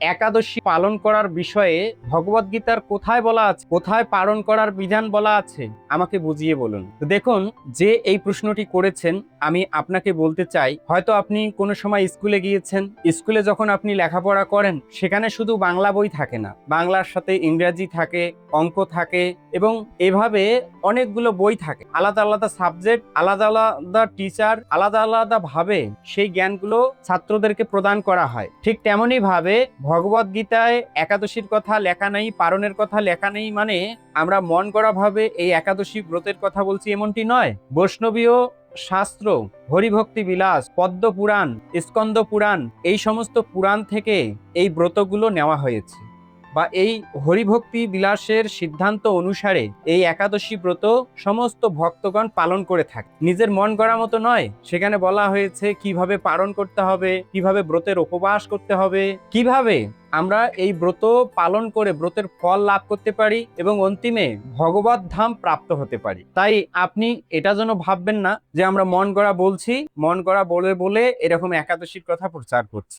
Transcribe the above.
একাদশী পালন করার বিষয়ে ভগবদ্গীতার কোথায় বলা আছে, কোথায় পালন করার বিধান বলা আছে, আমাকে বুঝিয়ে বলুন। তো দেখুন, যে এই প্রশ্নটি করেছেন আমি আপনাকে বলতে চাই, হয়তো আপনি কোনো সময় স্কুলে গিয়েছেন। স্কুলে যখন আপনি লেখাপড়া করেন সেখানে শুধু বাংলা বই থাকে না, বাংলার সাথে ইংরেজি থাকে, অঙ্ক থাকে এবং এভাবে অনেকগুলো বই থাকে। আলাদা আলাদা সাবজেক্ট, আলাদা আলাদা টিচার, আলাদা আলাদা ভাবে সেই জ্ঞানগুলো ছাত্রদেরকে প্রদান করা হয়। ঠিক তেমনি ভাবে ভগবদ গীতায় একাদশীর কথা লেখা নেই, পারণের কথা লেখা নেই মানে আমরা মন করা ভাবে এই একাদশী ব্রতের কথা বলছি এমনটি নয়। বৈষ্ণবীয় শাস্ত্র, হরিভক্তি বিলাস, পদ্ম পুরাণ, স্কন্দ পুরাণ, এই সমস্ত পুরাণ থেকে এই ব্রতগুলো নেওয়া হয়েছে বা এই হরিভক্তি বিলাসের সিদ্ধান্ত অনুসারে এই একাদশী ব্রত সমস্ত ভক্তগণ পালন করে থাকে। নিজের মন গড়া মতো নয়, সেখানে বলা হয়েছে কিভাবে পালন করতে হবে, কিভাবে ব্রতের উপবাস করতে হবে, কিভাবে আমরা এই ব্রত পালন করে ব্রতের ফল লাভ করতে পারি এবং অন্তিমে ভগবত ধাম প্রাপ্ত হতে পারি। তাই আপনি এটা যেন ভাববেন না যে আমরা মন গড়া বলছি, মন গড়া বলে বলে এরকম একাদশীর কথা প্রচার করছি।